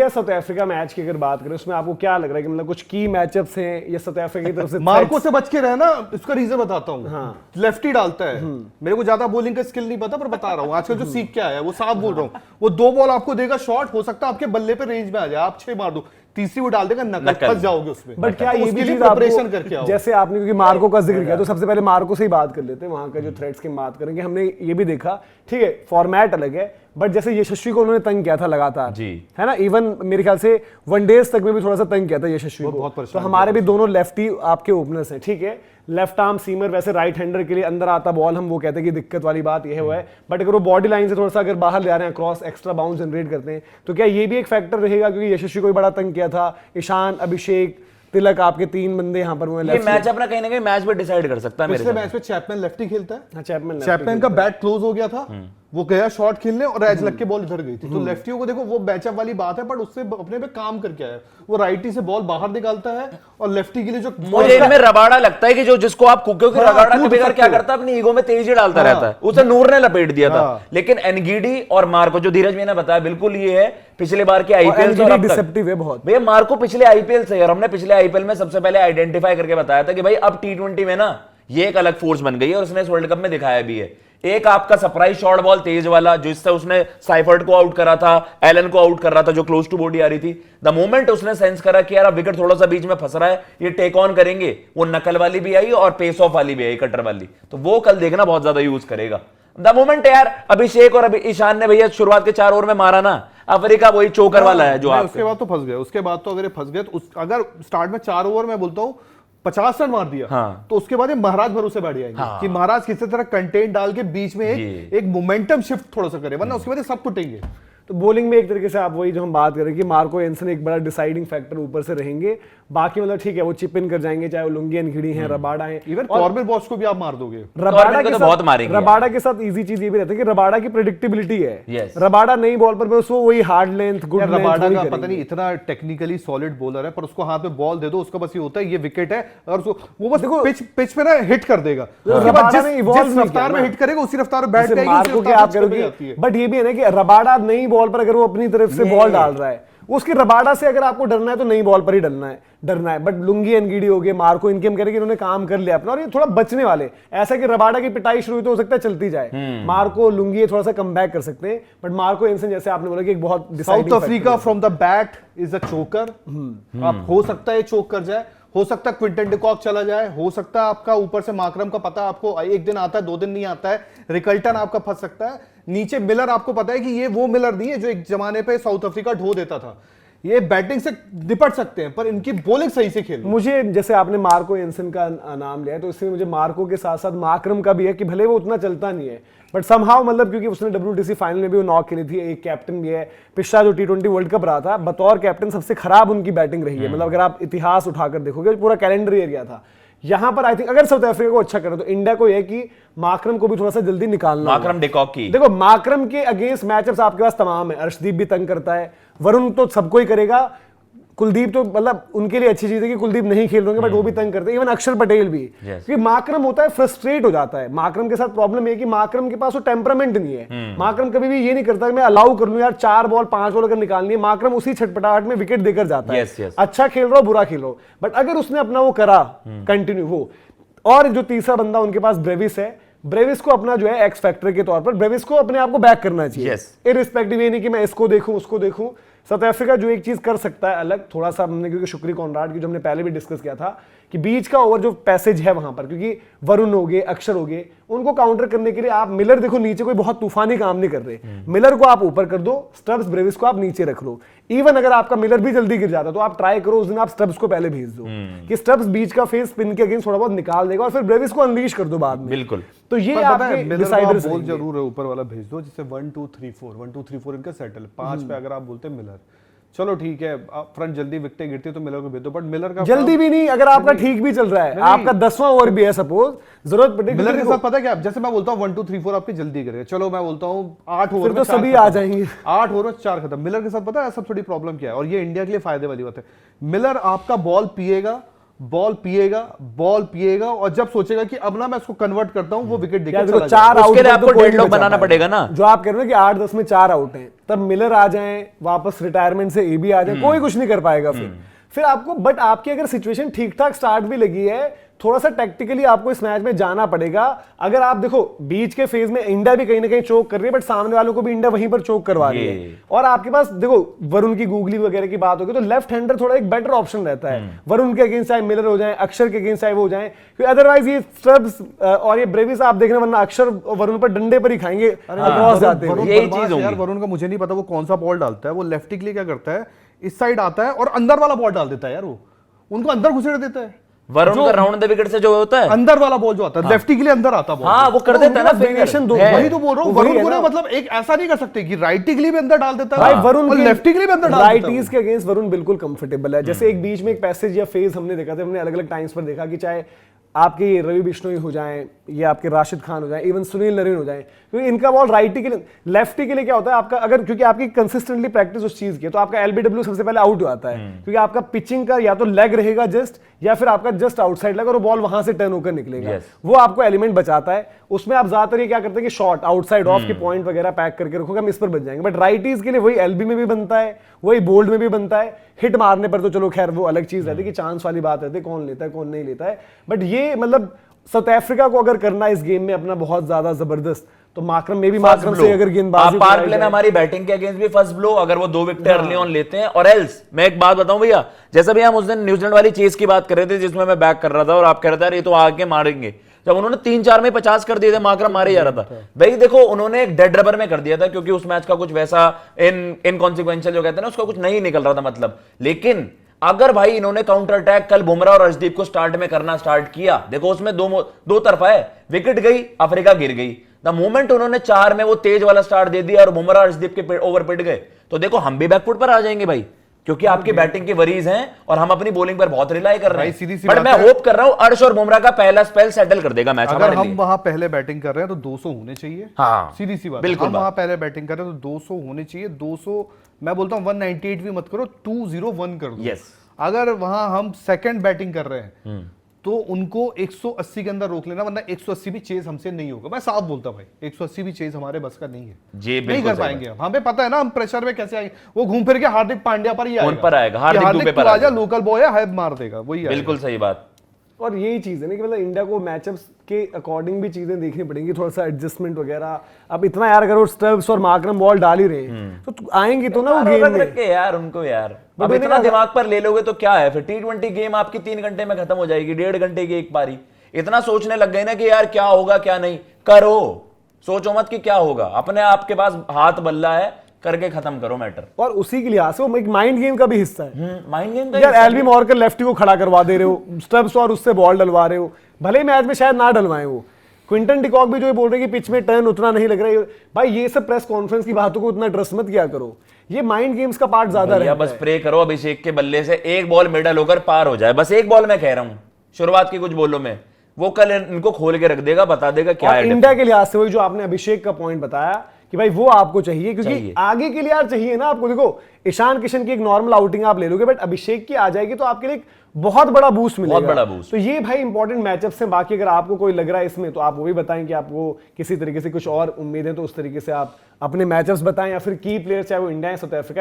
India south Africa match की अगर बात करें उसमें आपको क्या लग रहा है कि मतलब कुछ की मैचअप्स हैं या साउथ अफ्रीका की तरफ से? मार्को से बच के रहना, इसका रीजन बताता हूँ। हाँ। लेफ्टी डालता है, मेरे को ज्यादा बॉलिंग का स्किल नहीं पता पर बता रहा हूँ आजकल जो सीख के आया है वो साफ बोल रहा हूँ। वो 2 बॉल आपको देगा शॉट, हो सकता है आपके बल्ले पे रेंज में आ जाए, आप 6 मार दो, तीसरी वो डाल देगा नकल, फंस जाओगे उसमें। बट क्या ये भी चीज प्रिपरेशन करके आओ? जैसे आपने क्योंकि मार्को का जिक्र किया तो सबसे पहले मार्को से ही बात कर लेते हैं, वहां का जो थ्रेट्स की बात करेंगे। हमने ये भी देखा, ठीक है फॉर्मेट अलग है, बट जैसे यशस्वी को उन्होंने तंग किया था लगातार जी, है ना, इवन मेरे ख्याल से वनडेज तक में भी थोड़ा सा तंग किया था यशस्वी को। तो हमारे भी दोनों लेफ्टी आपके ओपनर्स हैं, ठीक है, लेफ्ट आर्म सीमर, वैसे राइट हैंडर के लिए अंदर आता बॉल हम वो कहते हैं कि दिक्कत वाली बात ये है, बट अगर वो बॉडी लाइन से थोड़ा सा अगर बाहर ले आ रहे हैं, क्रॉस एक्स्ट्रा बाउंस जनरेट करते हैं, तो क्या ये भी एक फैक्टर रहेगा? क्योंकि यशस्वी को भी बड़ा तंग किया था, ईशान, अभिषेक, तिलक, आपके 3 बंदे यहाँ पर ये मैच अपना कहीं ना कहीं मैच पे डिसाइड कर सकता है। पिछले मैच में चैपमैन लेफ्टी खेलता है, चैपमैन का बैट क्लोज हो गया था, वो गया शॉट खेलने और एज लग के बॉल इधर गई थी। तो लेफ्टियों को देखो वो मैचअप वाली बात है, बट उससे अपने पे काम करके आया, वो राइटी से बॉल बाहर निकालता है और लेफ्टी के लिए जो मुझे इनमें रबाड़ा लगता है कि जो जिसको आप क्योंकि रबाड़ा कभी क्या करता है, अपनी ईगो में तेजी डालता रहता है, उसे नूर ने लपेट दिया था। लेकिन एनगीडी और मार्को, जो धीरज मैंने बताया, बिल्कुल ये है पिछले बार के आईपीएल से डिसेप्टिव है बहुत भैया। मार्को पिछले आईपीएल से, और हमने पिछले आईपीएल में सबसे पहले आइडेंटिफाई करके बताया था कि भाई अब टी20 में ना ये एक अलग फोर्स बन गई है, और उसने इस वर्ल्ड कप में दिखाया भी है। एक आपका सरप्राइज शॉर्ट बॉल तेज वाला, जिससे उसने साइफर्ट को आउट करा था, एलन को आउट कर रहा था, जो क्लोज टू बॉडी आ रही थी। द मोमेंट उसने सेंस करा कि यार विकेट थोड़ा सा बीच में फंस रहा है, ये टेक ऑन करेंगे, वो नकल वाली भी आई और पेस ऑफ वाली भी आई, कटर वाली, तो वो कल देखना बहुत ज्यादा यूज करेगा। द मोमेंट यार अभिषेक और ईशान ने भैया शुरुआत के 4 ओवर में मारा ना, अफ्रीका वही चोकर वाला है जो आप, उसके बाद तो फंस गए। उसके बाद तो अगर फंस गए तो अगर स्टार्ट में 4 ओवर में बोलता हूँ 50 रन मार दिया, तो उसके बाद ये महाराज भरोसे बैठ जाएंगे कि महाराज किसी तरह कंटेंट डाल के बीच में एक मोमेंटम शिफ्ट थोड़ा सा करे, वरना उसके बाद सब टूटेंगे। तो बॉलिंग में एक तरीके से आप वही जो हम बात करें कि मार्को एंसन एक बड़ा डिसाइडिंग फैक्टर ऊपर से रहेंगे, बाकी मतलब ठीक है वो चिप इन कर जाएंगे, चाहे वो लुंगी एनखिड़ी हैं, रबाडा हैं, इवन कॉर्बेट बॉस को भी आप मार दोगे। रबाडा के बहुत मारेंगे। रबाडा के साथ इजी चीज ये भी रहता है कि रबाडा की प्रेडिक्टेबिलिटी है। रबाडा नई बॉल पर उसको वही hard length, good length, Rabada का पता नहीं इतना टेक्निकली सॉलिड बॉलर है, पर उसको हाथ में बॉल दे दो, उसका बस ये होता है ये विकेट है, और उसको वो बस देखो पिच पे ना हिट कर देगा, जिस रफ्तार में हिट करेगा उसी रफ्तार में बैठ जाएगी। बट ये भी है ना कि रबाडा नई बॉल पर अगर वो अपनी तरफ से बॉल डाल रहा है, उसकी रबाडा से अगर आपको डरना है तो नई बॉल पर ही डरना है। बट लुंगी एनगीडी हो गए, मार्को, इनके हम कह रहे हैं कि इन्होंने काम कर लिया अपना, और ये थोड़ा बचने वाले, ऐसा कि रबाडा की पिटाई शुरू तो हो सकता है चलती जाए, मार्को लुंगी थोड़ा सा कम बैक कर सकते हैं, बट मार्को एंसन जैसे आपने बोला कि एक बहुत south Africa from the bat is a चोकर। आप हो सकता है चोक कर जाए, हो सकता है क्विंटन डिकॉक चला जाए, हो सकता है आपका ऊपर से माकरम का पता आपको एक दिन आता है, 2 दिन नहीं आता है, रिकल्टन आपका फंस सकता है, नीचे मिलर आपको पता है कि ये वो मिलर नहीं है जो एक जमाने पे साउथ अफ्रीका ढो देता था। ये बैटिंग से निपट सकते हैं, पर इनकी बॉलिंग सही से खेल। मुझे जैसे आपने मार्को एंसन का नाम लिया तो इसमें मुझे मार्को के साथ साथ माकरम का भी है कि भले वो उतना चलता नहीं है, बट समहाउ मतलब क्योंकि उसने WTC फाइनल में भी वो नॉक खेली थी, एक कैप्टन भी है, पिछला जो T20 वर्ल्ड कप रहा था बतौर कैप्टन सबसे खराब उनकी बैटिंग रही है। मतलब अगर आप इतिहास उठाकर देखोगे पूरा कैलेंडर एरिया था। यहाँ पर आई थिंक अगर साउथ अफ्रीका को अच्छा करे तो इंडिया को यह कि माकरम को भी थोड़ा सा जल्दी निकालना, माकरम डिकॉक की देखो माकरम के अगेंस्ट मैचअप्स आपके पास तमाम है, अर्शदीप भी तंग करता है, वरुण तो सबको ही करेगा, कुलदीप तो मतलब उनके लिए अच्छी चीज है कि कुलदीप नहीं खेल रहे, बट वो भी तंग करते हैं, इवन अक्षर पटेल भी, क्योंकि माकरम होता है फ्रस्ट्रेट हो जाता है। माकरम के साथ प्रॉब्लम है कि माकरम के पास वो टेम्परामेंट नहीं है, माकरम कभी भी ये नहीं करता कि मैं अलाउ कर लूं यार 4 बॉल 5 बॉल अगर निकालनी है, माकरम उसी छटपटाहट में विकेट देकर जाता है। अच्छा खेल रहा हो बुरा खेल रहा हो, बट अगर उसने अपना वो करा कंटिन्यू वो, और जो तीसरा बंदा उनके पास ब्रेविस है, ब्रेविस को अपना जो है एक्स फैक्टर के तौर पर ब्रेविस को अपने आप को बैक करना चाहिए, इररिस्पेक्टिव ये नहीं कि मैं इसको देखूं उसको देखूं। साउथ अफ्रीका जो एक चीज कर सकता है अलग थोड़ा सा, हमने क्योंकि शुक्री कॉनराड की जो हमने पहले भी डिस्कस किया था कि बीच का ओवर जो पैसेज है वहां पर, क्योंकि वरुण हो गए, अक्षर हो गए, उनको काउंटर करने के लिए आप मिलर देखो नीचे कोई बहुत तूफानी काम नहीं कर रहे, मिलर को आप ऊपर कर दो, स्टब्स ब्रेविस को आप नीचे रख लो। इवन अगर आपका मिलर भी जल्दी गिर जाता तो आप ट्राई करो उस दिन आप स्टब्स को पहले भेज दो कि स्टब्स बीच का फेस स्पिन के अगेंस्ट थोड़ा बहुत निकाल देगा और फिर ब्रेविस को अनलीश कर दो बाद में। बिल्कुल, तो ये आपके डिसाइडर्स बोल जरूर है, ऊपर वाला भेज दो, जिससे 1 2 3 4 1 2 3 4 इनका सेटल, 5 पे अगर आप बोलते हैं मिलर, चलो ठीक है फ्रंट जल्दी विकेटें गिरती है तो मिलर को भेज दो, बट मिलर का जल्दी भी नहीं, अगर आपका ठीक भी चल रहा है, आपका 10वां ओवर भी है सपोज, जरूरत पड़ेगी मिलर के साथ पता है क्या, जैसे मैं बोलता हूं 1 2 3 4 आपके जल्दी करेगा, चलो मैं बोलता हूं 8 ओवर में तो सभी आ जाएंगे, 8 ओवर में 4 खत्म। मिलर के साथ पता है सब थोड़ी प्रॉब्लम क्या है, और ये इंडिया के लिए फायदे वाली बात है, मिलर आपका बॉल पिएगा बॉल पिएगा और जब सोचेगा कि अब ना मैं इसको कन्वर्ट करता हूं, वो विकेट देके देखो चला चार जाएगा। आउट उसके लिए पर तो आपको कोई डेडलॉक नहीं बचा बनाना पाएगा। पड़ेगा ना। जो आप कह रहे हो कि 8-10 में 4 आउट हैं, तब मिलर आ जाए वापस रिटायरमेंट से, ए बी आ जाए, कोई कुछ नहीं कर पाएगा फिर आपको। बट आपकी अगर सिचुएशन ठीक ठाक स्टार्ट भी लगी है, थोड़ा सा टैक्टिकली आपको इस मैच में जाना पड़ेगा। अगर आप देखो बीच के फेज में इंडिया भी कहीं ना कहीं चोक कर रही है, बट सामने वालों को भी इंडिया वहीं पर चोक करवा रही है। और आपके पास देखो वरुण की गूगली वगैरह की बात होगी तो लेफ्ट हैंडर थोड़ा एक बेटर ऑप्शन रहता है। वरुण के अगेंस्ट चाहे मिलर हो जाए, अक्षर के अगेंस्ट चाहे वो हो जाए, क्योंकि अदरवाइज ये स्टब्स और ये ब्रेविस आप देख रहे हैं, वरना अक्षर वरुण पर डंडे पर ही खाएंगे अक्रॉस जाते हुए। यही चीज होगी। यार वरुण का मुझे नहीं पता वो कौन सा बॉल डालता है, वो लेफ्टी के लिए क्या करता है, इस साइड आता है और अंदर वाला बॉल डाल देता है यार, वो उनको अंदर घुसेड़ देता है। वरुण का राउंड द विकेट से जो होता है, अंदर वाला बॉल जो आता है, लेफ्टी के लिए अंदर आता बॉल। हाँ वो कर देता है ना वेरिएशन दो, वही तो बोल रहा हूँ, वही वरुण है को ना। ना मतलब एक ऐसा नहीं कर सकते कि राइटी के लिए भी अंदर डाल देता है भाई वरुण और लेफ्टी के लिए भी अंदर डाल देता है। राइटीज के अगेंस्ट वरुण बिल्कुल कंफर्टेबल है। जैसे एक बीच में एक पैसेज या फेज हमने देखा था, हमने अलग अलग टाइम्स पर देखा कि चाहे आपके रवि बिश्नोई हो जाएं या आपके राशिद खान हो जाएं, इवन सुनील नरीन हो जाएं, क्योंकि इनका बॉल राइटी के लिए, लेफ्टी के लिए क्या होता है आपका, अगर क्योंकि आपकी कंसिस्टेंटली प्रैक्टिस उस चीज की है, तो आपका एलबीडब्ल्यू सबसे पहले आउट हो जाता है, क्योंकि आपका पिचिंग का या तो लेग रहेगा जस्ट, या फिर आपका जस्ट आउटसाइड लेग और बॉल वहां से टर्न होकर निकलेगा। वो आपको एलिमेंट बचाता है। उसमें आप ज्यादातर ये क्या करते हैं कि शॉर्ट आउटसाइड ऑफ के पॉइंट वगैरह पैक करके रखोगे, हम इस पर बच जाएंगे। बट राइटीज के लिए वही एलबी में भी बनता है, वही बोल्ड में भी बनता है। हिट मारने पर तो चलो खैर वो अलग चीज रहती है कि चांस वाली बात रहती है, कौन लेता है कौन नहीं लेता है। बट ये मतलब साउथ अफ्रीका को अगर करना इस गेम में अपना बहुत ज्यादा जबरदस्त, तो माकरम में भी माकरम से अगर गेंदबाजी पार प्ले में हमारी बैटिंग के अगेंस्ट भी फर्स्ट ब्लो, अगर वो 2 विकेट अर्ली ऑन लेते हैं। और एल्स मैं एक बात बताऊं भैया, जैसे भी हम उस दिन न्यूजीलैंड वाली चीज की बात कर रहे थे जिसमें मैं बैक कर रहा था और आप कह रहे थे ये तो आगे मारेंगे, जब उन्होंने 3-4 में 50 कर दिए थे, माकरम मारे जा रहा था भाई। देखो उन्होंने एक डेड रबर में कर दिया था, क्योंकि उस मैच का कुछ वैसा इनकॉन्सिक्वेंशियल जो कहते हैं ना, उसका कुछ नहीं निकल रहा था मतलब। लेकिन अगर भाई इन्होंने काउंटर अटैक कल बुमराह और अर्शदीप को स्टार्ट में करना स्टार्ट किया, देखो उसमें दो तरफा है, विकेट गई, अफ्रीका गिर गई। द मोमेंट उन्होंने 4 में वो तेज वाला स्टार्ट दे दिया और बुमराह अर्शदीप के ओवर पिट गए, तो देखो हम भी बैकफुट पर आ जाएंगे भाई, क्योंकि आपकी बैटिंग के वरीज हैं और हम अपनी बॉलिंग पर बहुत रिलाई कर रहे हैं। बट मैं होप कर रहा हूं अर्श और बुमराह का पहला स्पेल सेटल कर देगा मैच। अगर हम वहां पहले बैटिंग कर रहे हैं तो 200 होने चाहिए। हाँ, सीधी सी बात, बिल्कुल हम वहां पहले बैटिंग कर रहे हैं तो 200 होने चाहिए। 200 मैं बोलता हूं 198 भी मत करो, 201 कर दो। यस। अगर वहां हम सेकंड बैटिंग कर रहे हैं तो उनको 180 के अंदर रोक लेना, वरना 180 भी चेज हमसे नहीं होगा। मैं साफ बोलता भाई, 180 भी चेज हमारे बस का नहीं है, नहीं कर पाएंगे हम। हमें पता है ना हम प्रेशर में कैसे आएंगे। वो घूम फिर के हार्दिक पांड्या पर ही उन पर आएगा, हार्दिक दुबे पर आजा, लोकल बॉय है, मार देगा, वही बिल्कुल सही बात। और यही चीज है ना कि मतलब इंडिया को मैचअप्स के अकॉर्डिंग भी चीजें देखनी पड़ेंगी, थोड़ा सा एडजस्टमेंट वगैरह। अब इतना यार अगर वो स्टब्स और माकरम बॉल डाल ही रहे हैं तो आएंगे तो ना वो गेम में रख के यार उनको यार। अब इतना दिमाग पर ले लोगे तो क्या है फिर, T20 गेम आपकी 3 घंटे में खत्म हो जाएगी, 1.5 घंटे की एक पारी। इतना सोचने लग गए ना कि यार क्या होगा क्या नहीं, करो, सोचो मत कि क्या होगा, अपने आप के पास हाथ बल्ला है, करके खत्म करो मैटर। और उसी के लिहाज से वो एक माइंड गेम का भी हिस्सा है। माइंड गेम का यार एल्बी मॉर्गन लेफ्टी को खड़ा करवा दे रहे हो, स्टब्स और उससे बॉल डलवा रहे हो, भले ही मैच में शायद ना डलवाएं वो। क्विंटन डिकॉक भी जो बोल रहे हैं कि पिच में टर्न उतना नहीं लग रहा है, भाई ये सब प्रेस कॉन्फ्रेंस की बातों को उतना ट्रस्ट मत किया करो, ये माइंड गेम्स का पार्ट ज्यादा रहता है। बस प्रे करो अभिषेक के बल्ले से एक बॉल मिडल होकर पार हो जाए, बस एक बॉल मैं कह रहा हूं शुरुआत की कुछ बॉलों में, वो कल इनको खोल के रख देगा, बता देगा क्या है। इंडिया के लिहाज से वही जो आपने अभिषेक का पॉइंट बताया कि भाई वो आपको चाहिए, क्योंकि आगे के लिए यार चाहिए ना आपको। देखो ईशान किशन की एक नॉर्मल आउटिंग आप ले लोगे, बट अभिषेक की आ जाएगी तो आपके लिए बहुत बड़ा बूस्ट मिलेगा, बहुत बड़ा बूस्ट। तो ये भाई इंपॉर्टेंट मैचअप्स हैं। बाकी अगर आपको कोई लग रहा है इसमें तो आप वो भी बताएं कि आपको किसी तरीके से कुछ और उम्मीद है, तो उस तरीके से आप अपने मैचअप्स बताएं, या फिर की प्लेयर चाहे वो इंडिया या साउथ अफ्रीका।